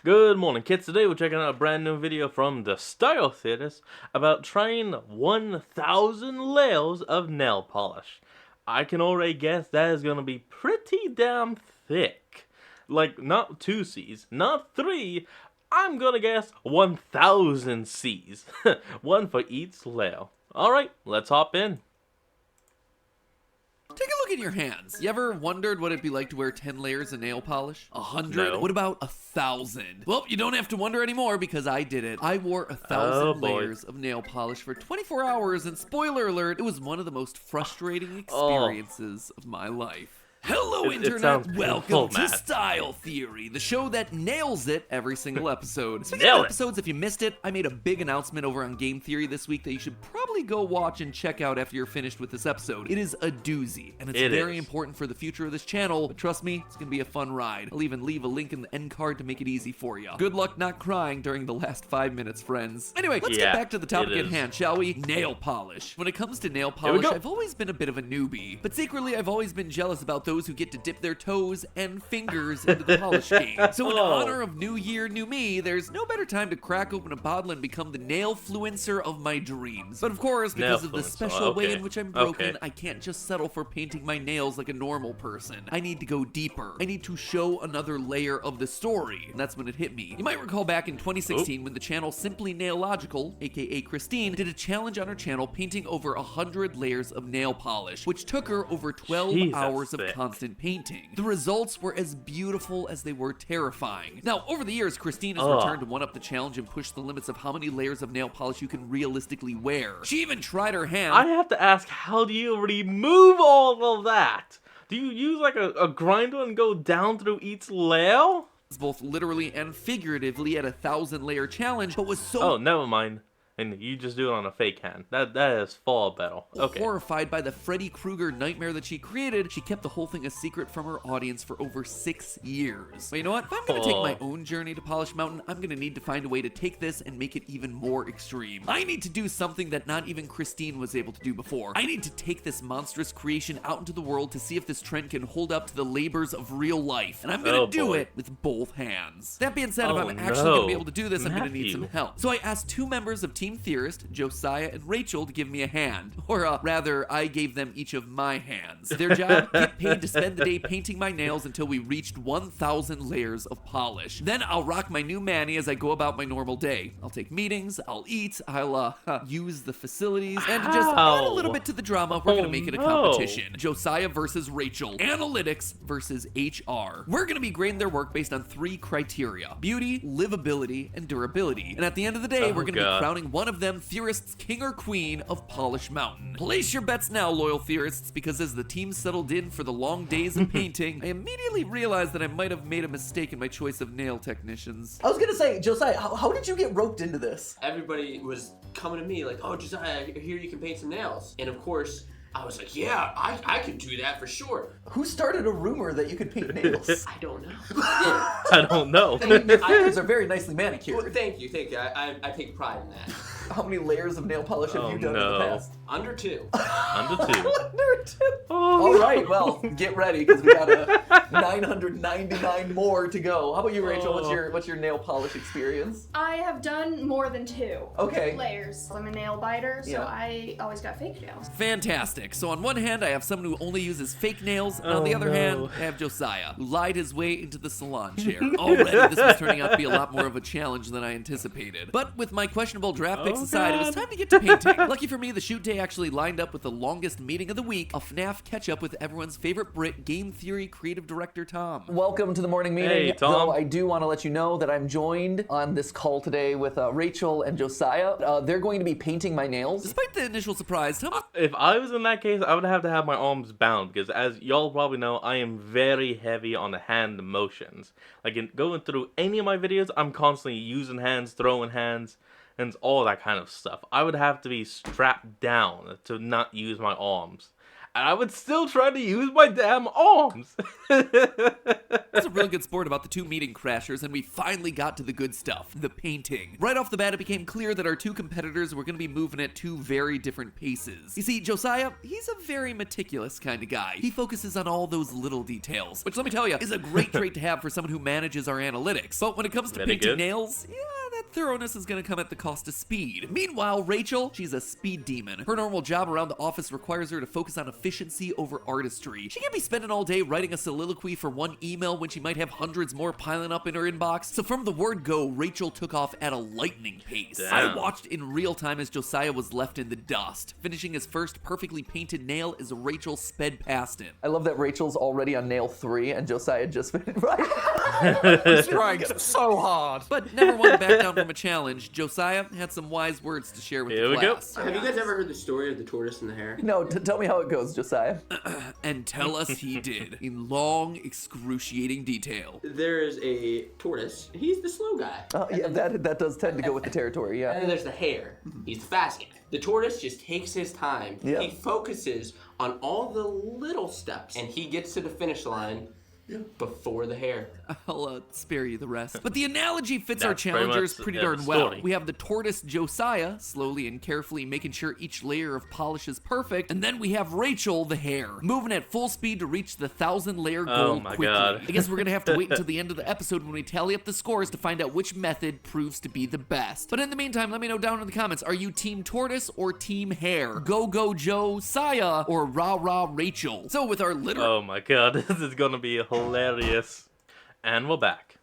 Good morning, kids. Today we're checking out a brand new video from the Style Theaters about trying 1,000 layers of nail polish. I can already guess that is going to be pretty damn thick. Like, not 2 C's, not 3. I'm gonna guess 1,000 C's. One for each layer. Alright, let's hop in. Take a look at your hands. You ever wondered what it'd be like to wear 10 layers of nail polish? 100? No. What about 1,000? Well, you don't have to wonder anymore because I did it. I wore 1,000 layers of nail polish for 24 hours, and spoiler alert, it was one of the most frustrating experiences of my life. Hello, It sounds Internet! painful, Welcome to Matt. Style Theory, the show that nails it every single episode. Speaking Nail of it. episodes, if you missed it, I made a big announcement over on Game Theory this week that you should probably go watch and check out after you're finished with this episode. It is a doozy, and it's very important for the future of this channel, but trust me, it's gonna be a fun ride. I'll even leave a link in the end card to make it easy for you. Good luck not crying during the last 5 minutes, friends. Anyway, let's get back to the topic at hand, shall we? Nail polish. When it comes to nail polish, I've always been a bit of a newbie, but secretly I've always been jealous about those who get to dip their toes and fingers into the polish game. So in honor of New Year, New Me, there's no better time to crack open a bottle and become the nail-fluencer of my dreams. But of course, because of the special way in which I'm broken, I can't just settle for painting my nails like a normal person. I need to go deeper. I need to show another layer of the story. And that's when it hit me. You might recall back in 2016 when the channel Simply Nailogical, aka Christine, did a challenge on her channel painting over 100 layers of nail polish, which took her over 12 hours of constant painting. The results were as beautiful as they were terrifying. Now, over the years, Christine has returned to one-up the challenge and push the limits of how many layers of nail polish you can realistically wear. She even tried her hand. I have to ask, how do you remove all of that? Do you use like a grinder and go down through each layer? Both literally and figuratively at a 1,000-layer challenge, but was so Oh, never mind. And you just do it on a fake hand. That is far better. Okay. horrified by the Freddy Krueger nightmare that she created, she kept the whole thing a secret from her audience for over 6 years. But you know what? If I'm gonna take my own journey to Polish Mountain, I'm gonna need to find a way to take this and make it even more extreme. I need to do something that not even Christine was able to do before. I need to take this monstrous creation out into the world to see if this trend can hold up to the labors of real life. And I'm gonna do it with both hands. That being said, if I'm actually gonna be able to do this, I'm gonna need some help. So I asked 2 members of Team Theorist, Josiah and Rachel, to give me a hand. Or rather, I gave them each of my hands. Their job, get paid to spend the day painting my nails until we reached 1,000 layers of polish. Then I'll rock my new mani as I go about my normal day. I'll take meetings, I'll eat, I'll use the facilities, and to just add a little bit to the drama, we're gonna make it a competition. Josiah versus Rachel. Analytics versus HR. We're gonna be grading their work based on 3 criteria: beauty, livability, and durability. And at the end of the day, we're gonna be crowning one of them Theorist's king or queen of Polish Mountain. Place your bets now, loyal Theorists, because as the team settled in for the long days of painting, I immediately realized that I might have made a mistake in my choice of nail technicians. I was gonna say, Josiah, how did you get roped into this? Everybody was coming to me like, oh, Josiah, I hear you can paint some nails. And of course, I was like, yeah, I could do that for sure. Who started a rumor that you could paint nails? I don't know. I don't know. I mean, your fingers are very nicely manicured. Well, thank you. I take pride in that. How many layers of nail polish have you done in the past? Under 2. Under 2. Under 2. All right, well, get ready because we got 999 more to go. How about you, Rachel? What's your nail polish experience? I have done more than 2 Okay. layers. I'm a nail biter, so Yeah. I always got fake nails. Fantastic. So on one hand, I have someone who only uses fake nails, and on the other hand, I have Josiah, who lied his way into the salon chair. Already, this was turning out to be a lot more of a challenge than I anticipated. But with my questionable draft picks aside, it was time to get to painting. Lucky for me, the shoot day actually lined up with the longest meeting of the week, a FNAF catch-up with everyone's favorite Brit, Game Theory creative director Tom. Welcome to the morning meeting. Hey, Tom. Though I do want to let you know that I'm joined on this call today with Rachel and Josiah. They're going to be painting my nails. Despite the initial surprise, Tom, If I was in that case, I would have to have my arms bound because, as y'all probably know, I am very heavy on the hand motions. Like, in going through any of my videos, I'm constantly using hands, throwing hands, and all that kind of stuff. I would have to be strapped down to not use my arms. and I would still try to use my damn arms. That's a really good sport about the two meeting crashers, and we finally got to the good stuff, the painting. Right off the bat, it became clear that our two competitors were going to be moving at two very different paces. You see, Josiah, he's a very meticulous kind of guy. He focuses on all those little details, which let me tell you, is a great trait to have for someone who manages our analytics. But when it comes to Very painting good. nails, yeah, that thoroughness is going to come at the cost of speed. Meanwhile, Rachel, she's a speed demon. Her normal job around the office requires her to focus on efficiency over artistry. She can't be spending all day writing a soliloquy for one email when she might have hundreds more piling up in her inbox. So from the word go, Rachel took off at a lightning pace. I Damn. watched in real time as Josiah was left in the dust. Finishing his first perfectly painted nail as Rachel sped past him. I love that Rachel's already on nail 3 and Josiah just finished. Right? Trying so hard. But never one to back down from a challenge, Josiah had some wise words to share with Here the we go. class. Have you guys ever heard the story of the tortoise and the hare? No, tell me how it goes, Josiah. And tell us he did, in long, excruciating detail. There is a tortoise. He's the slow guy. Yeah, that does tend to go with the territory, And yeah. then there's the hare. He's the fast guy. The tortoise just takes his time. Yeah. He focuses on all the little steps, and he gets to the finish line before the hare. I'll spare you the rest. But the analogy fits our That's pretty challengers much pretty the darn well. story. We have the tortoise Josiah, slowly and carefully making sure each layer of polish is perfect, and then we have Rachel the hare, moving at full speed to reach the 1,000-layer goal Oh my quickly. God. I guess we're gonna have to wait until the end of the episode when we tally up the scores to find out which method proves to be the best. But in the meantime, let me know down in the comments, are you Team Tortoise or Team Hare? Go Go Josiah or Rah Rah Rachel? So with our literal Oh my god, this is gonna be hilarious. And we're back.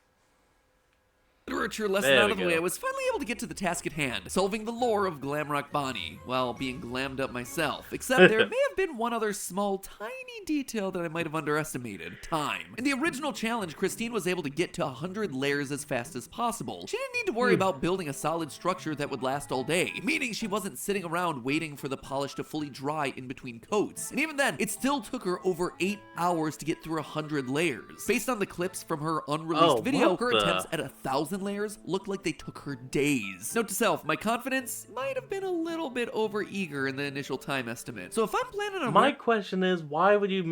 literature lesson There out we of the go. way, I was finally able to get to the task at hand, solving the lore of Glamrock Bonnie, while being glammed up myself. Except there may have been one other small, tiny detail that I might have underestimated. Time. In the original challenge, Christine was able to get to 100 layers as fast as possible. She didn't need to worry about building a solid structure that would last all day, meaning she wasn't sitting around waiting for the polish to fully dry in between coats. And even then, it still took her over 8 hours to get through 100 layers. Based on the clips from her unreleased Oh, video, what her the- attempts at 1,000 layers looked like they took her days. Note to self, my confidence might have been a little bit over eager in the initial time estimate. So if I'm planning on My question is, why would you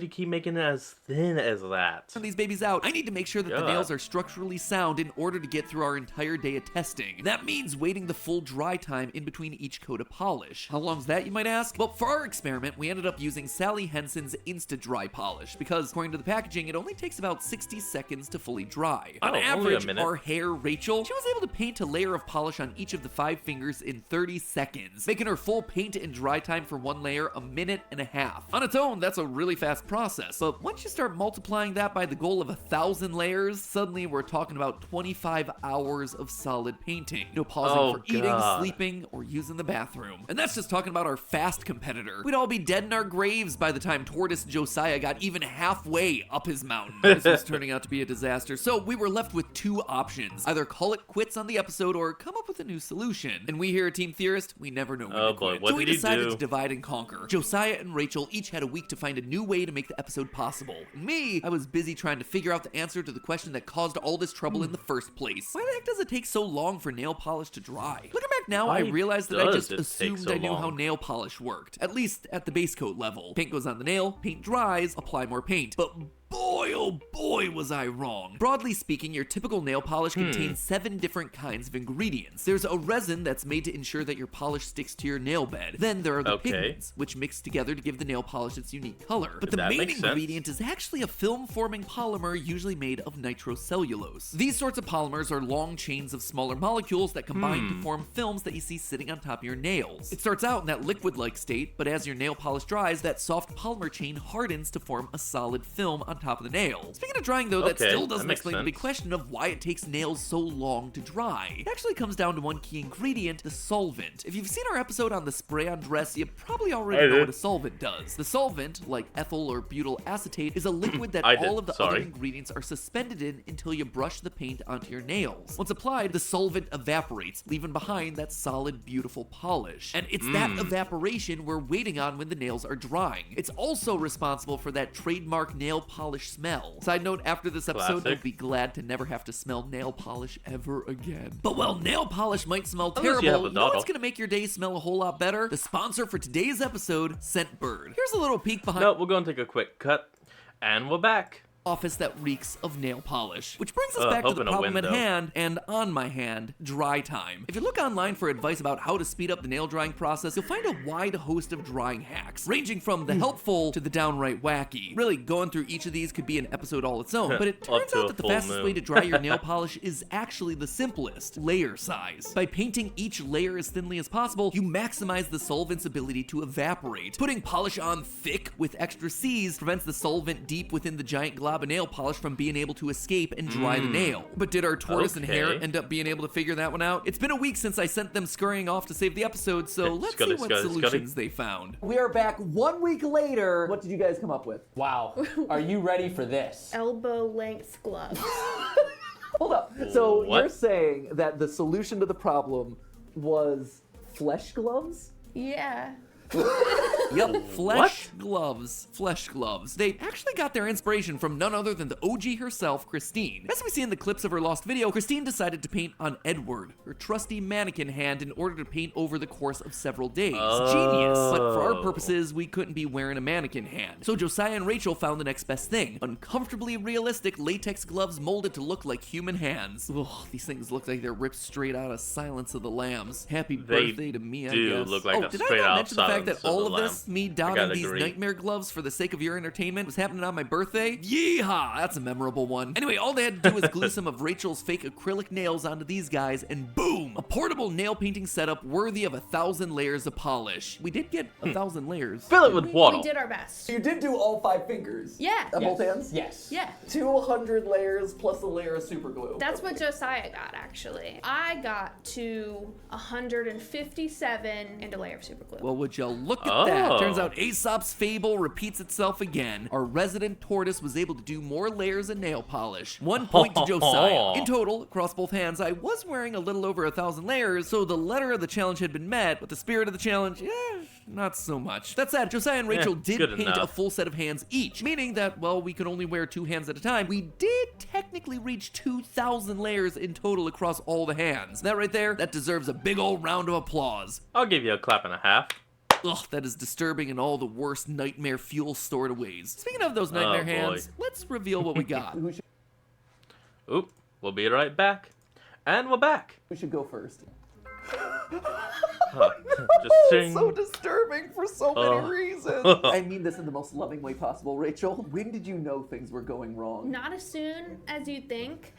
keep making it as thin as that? these babies out, I need to make sure that the God. nails are structurally sound in order to get through our entire day of testing. And that means waiting the full dry time in between each coat of polish. How long's that, you might ask? Well, for our experiment, we ended up using Sally Henson's Insta Dry Polish because, according to the packaging, it only takes about 60 seconds to fully dry. On Oh, only a average, minute. our hair, Rachel, she was able to paint a layer of polish on each of the 5 fingers in 30 seconds, making her full paint and dry time for one layer a minute and a half. On its own, that's a really fast process, but once you start multiplying that by the goal of 1,000 layers, suddenly we're talking about 25 hours of solid painting. No pausing Oh, for eating, God. sleeping, or using the bathroom. And that's just talking about our fast competitor. We'd all be dead in our graves by the time Tortoise Josiah got even halfway up his mountain. This was turning out to be a disaster, so we were left with 2 options. Either call it quits on the episode or come up with a new solution. And we here at Team Theorist, we never know when Oh to boy, quit. what So we did he decided do? to divide and conquer. Josiah and Rachel each had a week to find a new way to make the episode possible. Me, I was busy trying to figure out the answer to the question that caused all this trouble in the first place. Why the heck does it take so long for nail polish to dry? Looking back now, I Why realized that I does just it take assumed so I knew how long? nail polish worked, at least at the base coat level. Paint goes on the nail, paint dries, apply more paint. But boy, oh boy, was I wrong. Broadly speaking, your typical nail polish contains 7 different kinds of ingredients. There's a resin that's made to ensure that your polish sticks to your nail bed. Then there are the Okay. pigments, which mix together to give the nail polish its unique color. But the That main makes sense. ingredient is actually a film-forming polymer usually made of nitrocellulose. These sorts of polymers are long chains of smaller molecules that combine to form films that you see sitting on top of your nails. It starts out in that liquid-like state, but as your nail polish dries, that soft polymer chain hardens to form a solid film on top of the nail. Speaking of drying though, that Okay, still that doesn't makes explain the big sense. question of why it takes nails so long to dry. It actually comes down to one key ingredient, the solvent. If you've seen our episode on the spray-on dress, you probably already I know did. what a solvent does. The solvent, like ethyl or butyl acetate, is a liquid that I did, all of the other sorry. ingredients are suspended in until you brush the paint onto your nails. Once applied, the solvent evaporates, leaving behind that solid, beautiful polish. And it's that evaporation we're waiting on when the nails are drying. It's also responsible for that trademark nail polish polish smell. Side note, after this episode, Classic. I'll be glad to never have to smell nail polish ever again. But while nail polish might smell Unless you have terrible, a you know what's dog. gonna make your day smell a whole lot better? The sponsor for today's episode, Scentbird. Here's a little peek behind No, we're gonna take a quick cut, and we're back. office that reeks of nail polish. Which brings us back to the hoping a problem at window. hand, and on my hand, dry time. If you look online for advice about how to speed up the nail drying process, you'll find a wide host of drying hacks, ranging from the helpful to the downright wacky. Really, going through each of these could be an episode all its own, but it Up turns to out a that the full fastest moon. way to dry your nail polish is actually the simplest, layer size. By painting each layer as thinly as possible, you maximize the solvent's ability to evaporate. Putting polish on thick with extra C's prevents the solvent deep within the giant glob of nail polish from being able to escape and dry the nail. But did our tortoise and hare Okay. end up being able to figure that one out? It's been a week since I sent them scurrying off to save the episode, so let's see what solutions they found. We are back 1 week later. What did you guys come up with? Wow. Are you ready for this? Elbow length gloves. Hold up. So What? you're saying that the solution to the problem was flesh gloves? Yeah. Yep, flesh gloves. Flesh gloves. They actually got their inspiration from none other than the OG herself, Christine. As we see in the clips of her lost video, Christine decided to paint on Edward, her trusty mannequin hand, in order to paint over the course of several days. Genius. But for our purposes, we couldn't be wearing a mannequin hand. So Josiah and Rachel found the next best thing. Uncomfortably realistic latex gloves molded to look like human hands. Ugh, these things look like they're ripped straight out of Silence of the Lambs. Happy They birthday to me, I do guess. look like oh, a did I straight not out mention the fact that Silence of all the of Lamb. this, me I donning gotta these agree. nightmare gloves for the sake of your entertainment, was happening on my birthday? Yeehaw! That's a memorable one. Anyway, all they had to do was glue some of Rachel's fake acrylic nails onto these guys, and boom! A portable nail painting setup worthy of 1,000 layers of polish. We did get 1,000 layers. Fill it with We water. did our best. You did do all 5 fingers. Yeah. On both hands? Yes. Yeah. 200 layers plus a layer of super glue. That's what Josiah got, actually. I got to 157 and a layer of super glue. Well, would you look at that? Oh. Turns out Aesop's fable repeats itself again. Our resident tortoise was able to do more layers of nail polish. 1 point to Josiah. In total, across both hands, I was wearing a little over 1,000 layers, so the letter of the challenge had been met, but the spirit of the challenge, not so much. That said, Josiah and Rachel did good paint a enough. full set of hands each, meaning that, well, we could only wear 2 hands at a time. We did technically reach 2,000 layers in total across all the hands. That right there, that deserves a big old round of applause. I'll give you a clap and a half. Ugh, that is disturbing in all the worst nightmare fuel stored ways. Speaking of those nightmare Oh, boy. hands, let's reveal what we got. Oop, we'll be right back. And we're back. Who should go first? Just sing. So disturbing for so many Oh. reasons. I mean this in the most loving way possible. Rachel, when did you know things were going wrong? Not as soon as you think.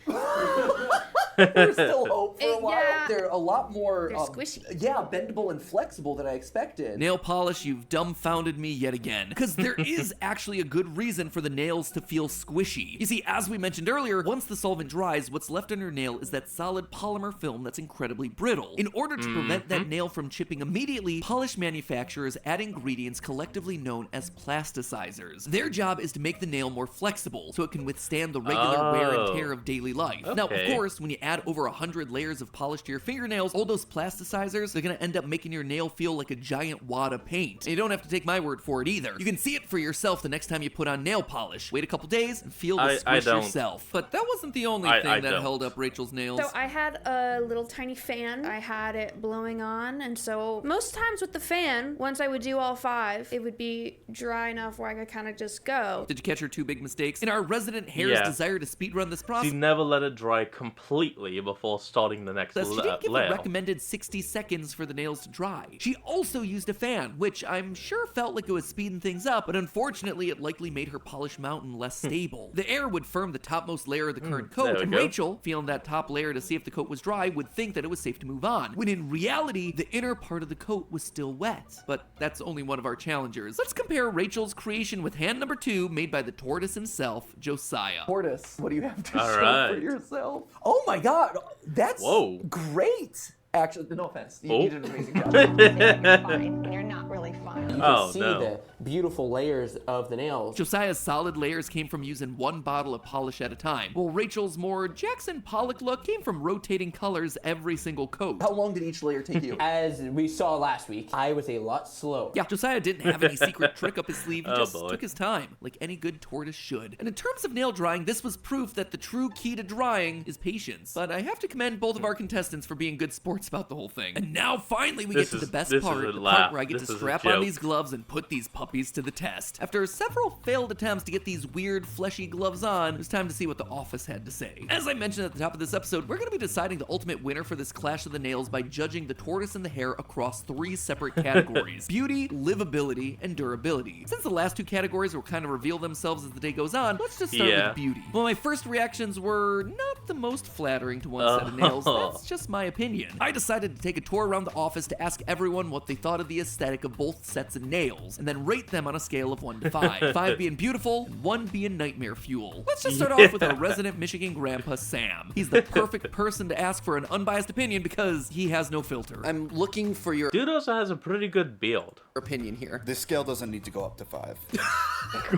There's still hope for a while. Yeah. They're a lot more They're squishy. Yeah, bendable and flexible than I expected. Nail polish, you've dumbfounded me yet again. Because there is actually a good reason for the nails to feel squishy. You see, as we mentioned earlier, once the solvent dries, what's left on your nail is that solid polymer film that's incredibly brittle. In order to prevent that nail from chipping immediately, polish manufacturers add ingredients collectively known as plasticizers. Their job is to make the nail more flexible, so it can withstand the regular wear and Oh. tear of daily life. Now, of Okay. course, when you add over 100 layers of polish to your fingernails, all those plasticizers are gonna end up making your nail feel like a giant wad of paint. And you don't have to take my word for it either. You can see it for yourself the next time you put on nail polish. Wait a couple days and feel the I squish don't. yourself. But that wasn't the only I thing that don't. held up Rachel's nails. So I had a little tiny fan. I had it blowing on, and so most times with the fan, once I would do all 5, it would be dry enough where I could kind of just go. Did you catch her 2 big mistakes? In our resident hare's Yeah. desire to speedrun this process, She never let it dry completely before starting the next she didn't give a layer. recommended 60 seconds for the nails to dry. She also used a fan, which I'm sure felt like it was speeding things up, but unfortunately it likely made her polish mountain less stable. The air would firm the topmost layer of the current coat, there we and go. Rachel, feeling that top layer to see if the coat was dry, would think that it was safe to move on, when in reality, the inner part of the coat was still wet. But that's only one of our challengers. Let's compare Rachel's creation with hand number 2, made by the tortoise himself, Josiah. Tortoise, what do you have to All show for right. yourself? Oh my god, that's Whoa. great. Actually, no offense. You Oh. did an amazing job. Saying you're fine when you're not really fine. fine. You can Oh, see no. the beautiful layers of the nails. Josiah's solid layers came from using one bottle of polish at a time, while Rachel's more Jackson Pollock look came from rotating colors every single coat. How long did each layer take you? As we saw last week, I was a lot slower. Yeah, Josiah didn't have any secret trick up his sleeve. He Oh, just boy. took his time, like any good tortoise should. And in terms of nail drying, this was proof that the true key to drying is patience. But I have to commend both of our contestants for being good sports about the whole thing. And now finally we get to the best this is part, a the laugh. part where I get This to is a strap on joke. these gloves and put these puppies to the test. After several failed attempts to get these weird fleshy gloves on, it was time to see what the office had to say. As I mentioned at the top of this episode, we're going to be deciding the ultimate winner for this Clash of the Nails by judging the tortoise and the hare across 3 separate categories: beauty, livability, and durability. Since the last 2 categories will kind of reveal themselves as the day goes on, let's just start Yeah. with beauty. Well, my first reactions were not the most flattering to one set of nails. That's just my opinion. I decided to take a tour around the office to ask everyone what they thought of the aesthetic of both sets of nails, and then rate them on a scale of 1 to 5. 5 being beautiful, and 1 being nightmare fuel. Let's just start off with our resident Michigan grandpa, Sam. He's the perfect person to ask for an unbiased opinion because he has no filter. I'm looking for your Dude also has a pretty good build. opinion here. This scale doesn't need to go up to 5.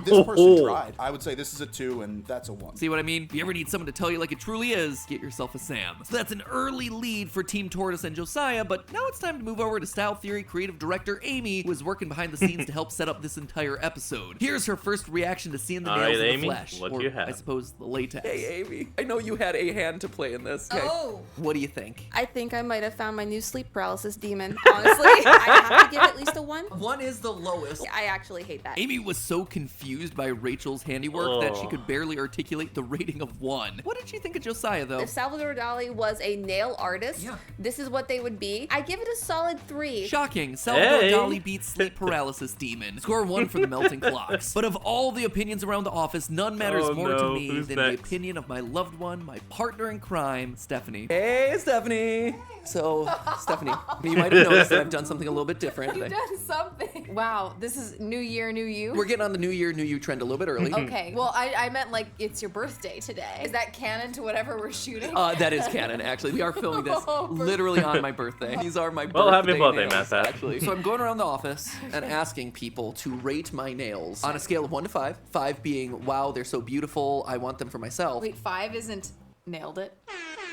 This person tried. I would say this is a 2 and that's a 1. See what I mean? If you ever need someone to tell you like it truly is, get yourself a Sam. So that's an early lead for Team Tortoise and Josiah, but now it's time to move over to Style Theory creative director Amy, who is working behind the scenes to help set up this entire episode. Here's her first reaction to seeing the All nails right, in the Amy, flesh. what do or, you have? I suppose the latex. Hey, Amy. I know you had a hand to play in this. Okay. Oh. What do you think? I think I might have found my new sleep paralysis demon. Honestly, I have to give it at least a 1. 1 is the lowest. I actually hate that. Amy was so confused by Rachel's handiwork that she Oh. could barely articulate the rating of 1. What did you think of Josiah, though? If Salvador Dali was a nail artist, Yeah. this is what they would be. I give it a solid 3. Shocking. Salvador Hey. Dali beats sleep paralysis demon. Score 1 for the melting clocks. But of all the opinions around the office, none matters Oh, more to no. me Who's than next? the opinion of my loved one, my partner in crime, Stephanie. Hey, Stephanie. So, Stephanie, you might have noticed that I've done something a little bit different. You've done something. Wow, this is new year, new you. We're getting on the New Year, New You trend a little bit early. Okay, well, I meant like it's your birthday today. Is that canon to whatever we're shooting? That is canon, actually. We are filming this literally on my birthday. These are my birthday Well, happy birthday, nails, Matt. actually. So I'm going around the office and asking people to rate my nails on a scale of 1 to 5. 5 being, wow, they're so beautiful, I want them for myself. Wait, 5 isn't nailed it?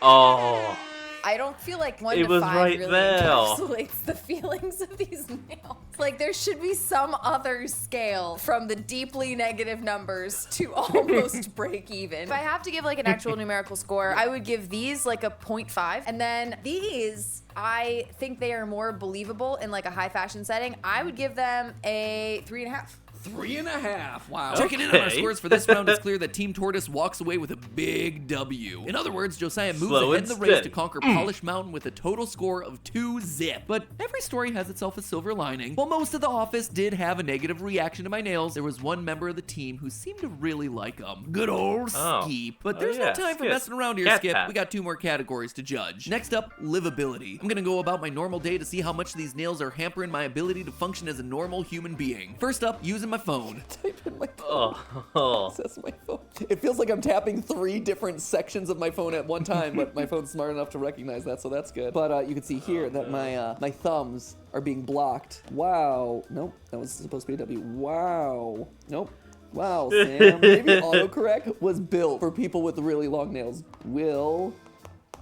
Oh. I don't feel like 1 It to was 5 right really there. encapsulates the feelings of these nails. Like there should be some other scale from the deeply negative numbers to almost break even. If I have to give like an actual numerical score, I would give these like a 0.5. And then these, I think they are more believable in like a high fashion setting. I would give them a 3.5. 3.5. Wow. Checking in on our Okay. scores for this round, it's clear that Team Tortoise walks away with a big W. In other words, Josiah moves Slow ahead and in the race to steady. conquer Polish Mountain with a total score of 2-zip. But every story has itself a silver lining. While most of the office did have a negative reaction to my nails, there was one member of the team who seemed to really like them. Good old Oh. Skeep. But Oh, there's yeah, no time for Skip. messing around here, Cat Skip. Pat. We got 2 more categories to judge. Next up, livability. I'm gonna go about my normal day to see how much these nails are hampering my ability to function as a normal human being. First up, using my phone. Type in my phone. Oh. That's my phone. It feels like I'm tapping 3 different sections of my phone at one time, but my phone's smart enough to recognize that, so that's good. But you can see here that my thumbs are being blocked. Wow. Nope. That was supposed to be a W. Wow. Nope. Wow, Sam. Maybe autocorrect was built for people with really long nails. Will.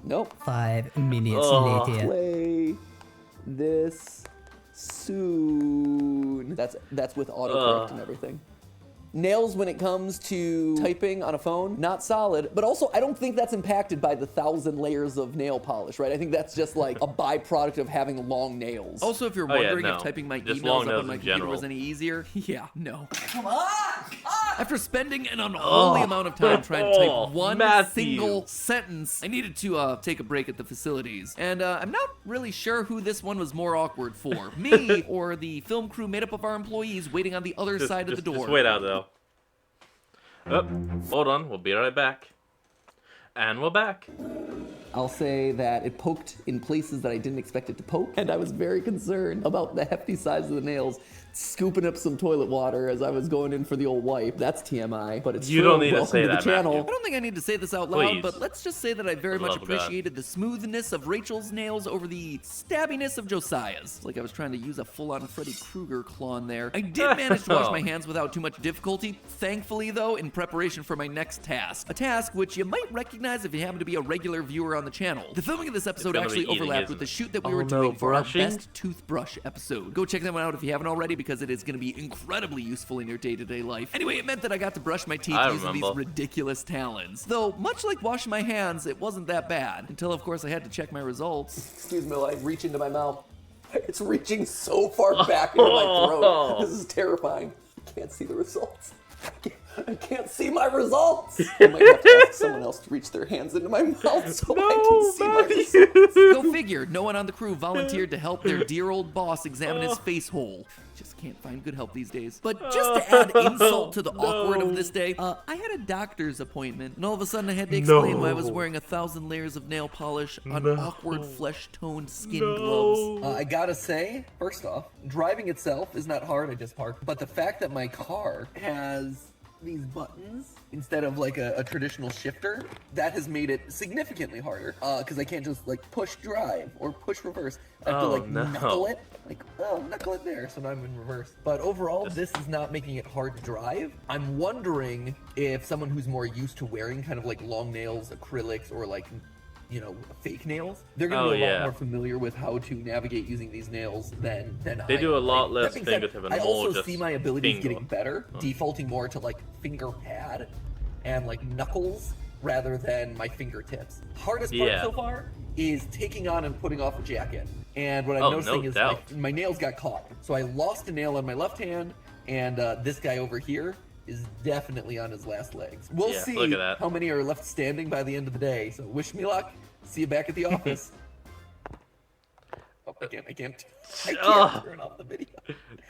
Nope. 5 minutes Oh. later. Play this soon. That's with autocorrect and everything. Nails when it comes to typing on a phone, not solid, but also I don't think that's impacted by the 1,000 layers of nail polish, right? I think that's just like a byproduct of having long nails. Also, if you're Oh, yeah, wondering no. if typing my Just emails long up nails on my in computer general. was any easier, yeah, no. Come on! After spending an unholy amount of time trying to type one Matthew. single sentence, I needed to take a break at the facilities. And I'm not really sure who this one was more awkward for, me or the film crew made up of our employees waiting on the other side of the door. Just wait out though. Oh, hold on, we'll be right back. And we're back. I'll say that it poked in places that I didn't expect it to poke, and I was very concerned about the hefty size of the nails scooping up some toilet water as I was going in for the old wipe. That's TMI, but it's You true. don't need to Welcome say the that, channel. Matthew. I don't think I need to say this out loud, Please. but let's just say that I very much Love of God. appreciated the smoothness of Rachel's nails over the stabbiness of Josiah's. It's like I was trying to use a full-on Freddy Krueger claw in there. I did manage to wash my hands without too much difficulty, thankfully though, in preparation for my next task. A task which you might recognize if you happen to be a regular viewer on the channel. The filming of this episode gonna actually be eating, overlapped isn't with the it? shoot that we Oh, were no, doing for our brushing? best toothbrush episode. Go check them out if you haven't already because it is going to be incredibly useful in your day-to-day life. Anyway, it meant that I got to brush my teeth I using these remember. ridiculous talons. Though, much like washing my hands, it wasn't that bad. Until, of course, I had to check my results. Excuse me, I reach into my mouth. It's reaching so far back into my throat. This is terrifying. I can't see the results. I can't see my results. I might have to ask someone else to reach their hands into my mouth so I can see my results. Go figure, no one on the crew volunteered to help their dear old boss examine his face hole. Just can't find good help these days. But just to add insult to the awkward of this day, I had a doctor's appointment, and all of a sudden I had to explain why I was No. wearing 1,000 layers of nail polish on awkward flesh-toned skin gloves. I gotta say, first off, driving itself is not hard, I just parked. But the fact that my car has these buttons instead of like a traditional shifter, that has made it significantly harder. Because I can't just like push drive or push reverse. I have to Oh, like no. knuckle it. Like, oh, knuckle it there, so now I'm in reverse. But overall, this is not making it hard to drive. I'm wondering if someone who's more used to wearing kind of like long nails, acrylics, or like, you know, fake nails, they're gonna Oh, be a lot yeah. more familiar with how to navigate using these nails than They I do a am. lot That less being said, fingertip and I more also just see my abilities finger. getting better, defaulting more to like finger pad and like knuckles rather than my fingertips. Hardest part Yeah. so far is taking on and putting off a jacket. And what I'm Oh, noticing no is doubt. my nails got caught. So I lost a nail on my left hand, and this guy over here is definitely on his last legs. We'll Yeah, see look at that. how many are left standing by the end of the day. So wish me luck. See you back at the office. Oh, I can't Ugh. turn off the video.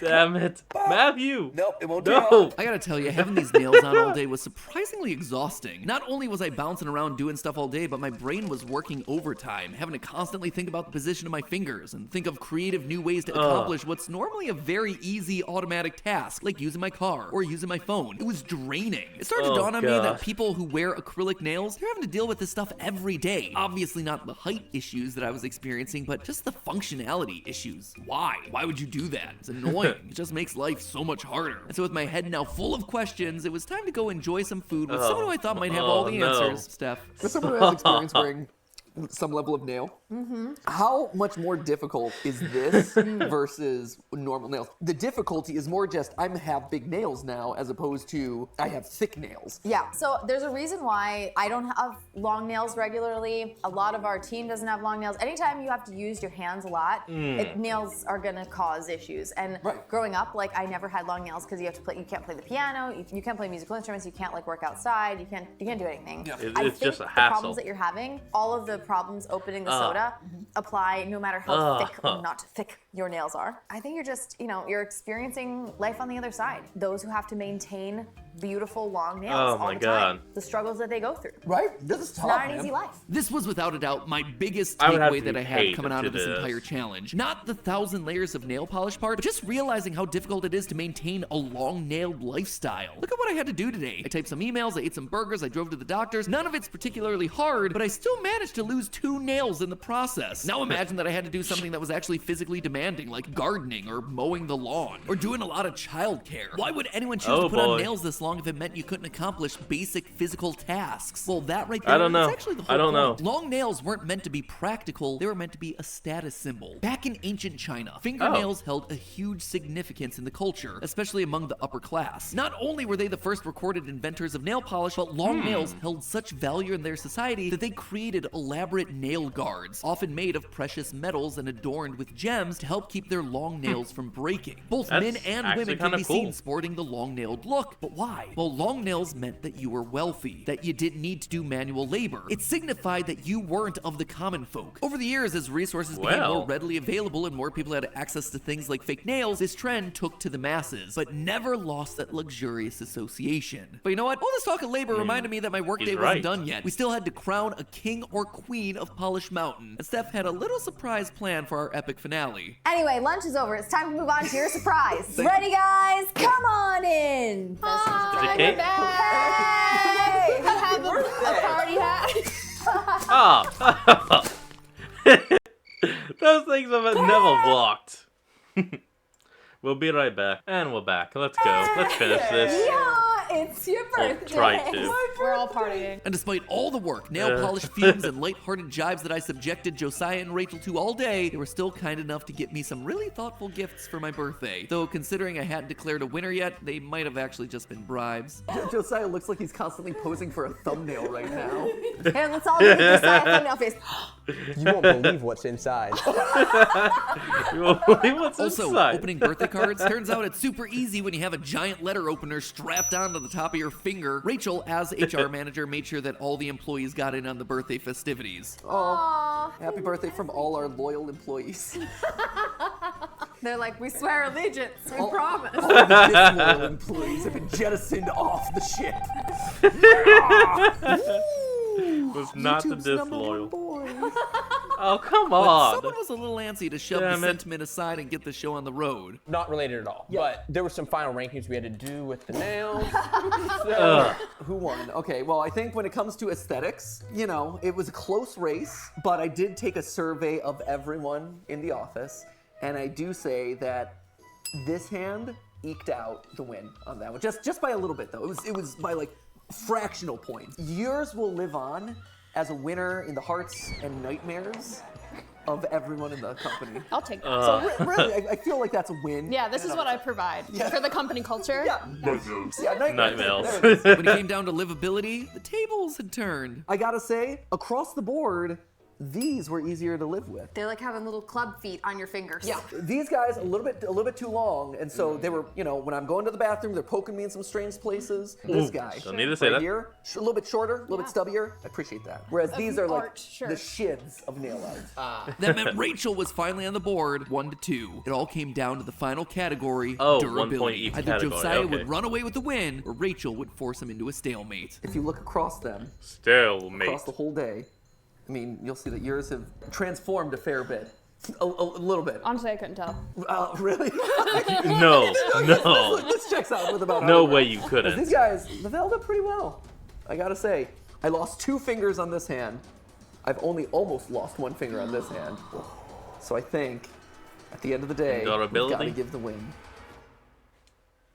Damn it. Matthew! Nope, it won't turn off. No! I gotta tell you, having these nails on all day was surprisingly exhausting. Not only was I bouncing around doing stuff all day, but my brain was working overtime, having to constantly think about the position of my fingers and think of creative new ways to accomplish what's normally a very easy automatic task, like using my car or using my phone. It was draining. It started to Oh, dawn on me that gosh. people who wear acrylic nails, they're having to deal with this stuff every day. Obviously not the height issues that I was experiencing, but just the functionality issues. Why? Why would you do that? It's annoying. It just makes life so much harder. And so with my head now full of questions, it was time to go enjoy some food with someone who I thought might have all the no. answers. Steph. For someone who has experience wearing some level of nail, how much more difficult is this versus normal nails? The difficulty is more just I have big nails now as opposed to I have thick nails. Yeah, so there's a reason why I don't have long nails regularly. A lot of our team doesn't have long nails. Anytime you have to use your hands a lot, nails are gonna cause issues. And Right. growing up, like I never had long nails because you can't play the piano, you can't play musical instruments, you can't like work outside, you can't do anything. It's I just think a the hassle. problems that you're having, all of the problems opening the soda apply no matter how thick or not thick your nails are. I think you're just, you're experiencing life on the other side. Those who have to maintain beautiful long nails Oh all my the time. God. The struggles that they go through. Right? This is tough. Not an man. easy life. This was without a doubt my biggest I would have takeaway to that be I had paid coming to out of do this this. entire challenge. Not the 1,000 layers of nail polish part, but just realizing how difficult it is to maintain a long-nailed lifestyle. Look at what I had to do today. I typed some emails, I ate some burgers, I drove to the doctor's. None of it's particularly hard, but I still managed to lose 2 nails in the process. Now imagine that I had to do something that was actually physically demanding, like gardening or mowing the lawn, or doing a lot of childcare. Why would anyone choose Oh, to put on boy. nails this long if it meant you couldn't accomplish basic physical tasks? Well, that right there, I don't know. is actually the whole I don't know. point. Long nails weren't meant to be practical, they were meant to be a status symbol. Back in ancient China, fingernails held a huge significance in the culture, especially among the upper class. Not only were they the first recorded inventors of nail polish, but long nails held such value in their society that they created elaborate nail guards, often made of precious metals and adorned with gems to help keep their long nails from breaking. Both That's men and actually women can kinda be cool. seen sporting the long-nailed look. But why? Why? Well, long nails meant that you were wealthy, that you didn't need to do manual labor. It signified that you weren't of the common folk. Over the years, as resources became more readily available and more people had access to things like fake nails, this trend took to the masses, but never lost that luxurious association. But you know what? All this talk of labor reminded me that my workday wasn't done yet. We still had to crown a king or queen of Polished Mountain, and Steph had a little surprise plan for our epic finale. Anyway, lunch is over. It's time to move on to your surprise. Ready, guys? Come on in. Is it cake? Hey! I have a party hat. Oh. Those things have never walked. We'll be right back. And we're back. Let's go. Let's finish this. Yeah, it's your birthday. Try to. We're all partying. And despite all the work, nail polish fumes, and lighthearted jibes that I subjected Josiah and Rachel to all day, they were still kind enough to get me some really thoughtful gifts for my birthday. Though considering I hadn't declared a winner yet, they might have actually just been bribes. Josiah looks like he's constantly posing for a thumbnail right now. Here, let's all look at Josiah thumbnail face. You won't believe what's inside. You won't believe what's Also, inside. opening birthday cards, turns out it's super easy when you have a giant letter opener strapped onto the top of your finger. Rachel, as HR manager, made sure that all the employees got in on the birthday festivities. Oh, happy birthday from all our loyal employees. They're like, we swear allegiance. We promise. All the disloyal employees have been jettisoned off the ship. Was not the YouTube's #1 disloyal. boy. Oh, come But on. someone was a little antsy to shove Damn the it. sentiment aside and get the show on the road. Not related at all. But there were some final rankings we had to do with the nails. Ugh. Who won? Okay, well, I think when it comes to aesthetics, you know, it was a close race, but I did take a survey of everyone in the office, and I do say that this hand eked out the win on that one. Just by a little bit, though. It was by like fractional points. Yours will live on as a winner in the hearts and nightmares of everyone in the company. I'll take that. So really, I feel like that's a win. Yeah, this is what I provide for the company culture. Yeah, Nightmares. There it is. When it came down to livability, the tables had turned. I gotta say, across the board, these were easier to live with. They're like having little club feet on your fingers. Yeah. These guys a little bit too long, and so they were, you know, when I'm going to the bathroom, they're poking me in some strange places. This guy, don't need to say that. here, a little bit shorter, a little bit stubbier. I appreciate that. Whereas these are like art, sure. the shids of nail art. That meant Rachel was finally on the board, 1-2. It all came down to the final category, Oh, 1 durability. point each Either category, Josiah okay. would run away with the win, or Rachel would force him into a stalemate. If you look across them, Stalemate. across the whole day, I mean, you'll see that yours have transformed a fair bit. A little bit. Honestly, I couldn't tell. Really? No, no. This checks out with about No how it way works. you 'Cause couldn't. these guys, they've held up pretty well. I gotta say, I lost 2 fingers on this hand. I've only almost lost 1 finger on this hand. So I think, at the end of the day, we've Durability? gotta give the win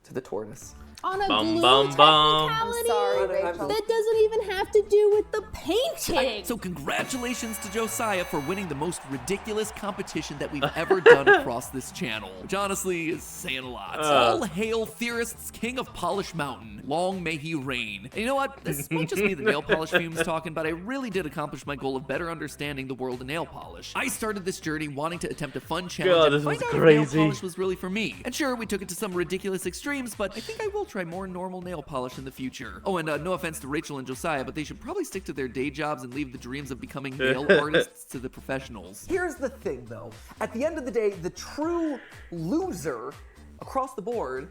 to the tortoise. On a Bum, glue bum, bum. technicality, sorry, Rachel. That doesn't even have to do with the painting. So congratulations to Josiah for winning the most ridiculous competition that we've ever done across this channel. Which honestly is saying a lot. All hail Theorist's King of Polish Mountain. Long may he reign. And you know what? This might just be the nail polish fumes talking, but I really did accomplish my goal of better understanding the world of nail polish. I started this journey wanting to attempt a fun challenge God, and this find is out if crazy. nail polish was really for me. And sure, we took it to some ridiculous extremes, but I think I will try more normal nail polish in the future. Oh, and no offense to Rachel and Josiah, but they should probably stick to their day jobs and leave the dreams of becoming nail artists to the professionals. Here's the thing, though. At the end of the day, the true loser across the board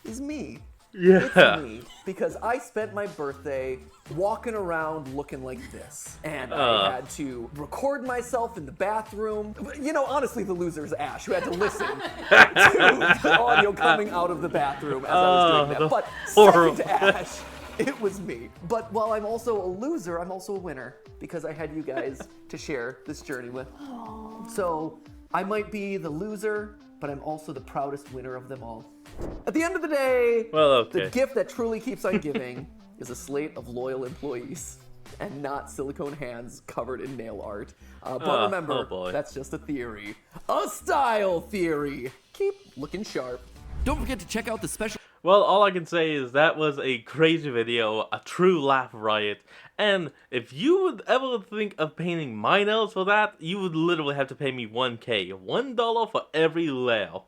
is me. Yeah. It's me, because I spent my birthday walking around looking like this. And I had to record myself in the bathroom. You know, honestly, the loser is Ash, who had to listen to the audio coming out of the bathroom as I was doing that. But second to Ash, it was me. But while I'm also a loser, I'm also a winner, because I had you guys to share this journey with. So I might be the loser, but I'm also the proudest winner of them all. At the end of the day, Well, okay. the gift that truly keeps on giving is a slate of loyal employees and not silicone hands covered in nail art. But remember, oh boy. that's just a theory. A style theory. Keep looking sharp. Don't forget to check out the special Well, all I can say is that was a crazy video, a true laugh riot, and if you would ever think of painting my nails for that, you would literally have to pay me $1K, $1 for every nail.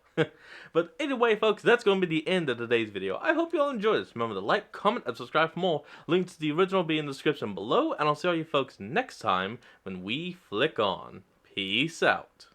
But anyway, folks, that's going to be the end of today's video. I hope you all enjoyed this. Remember to like, comment, and subscribe for more. Links to the original will be in the description below, and I'll see all you folks next time when we flick on. Peace out.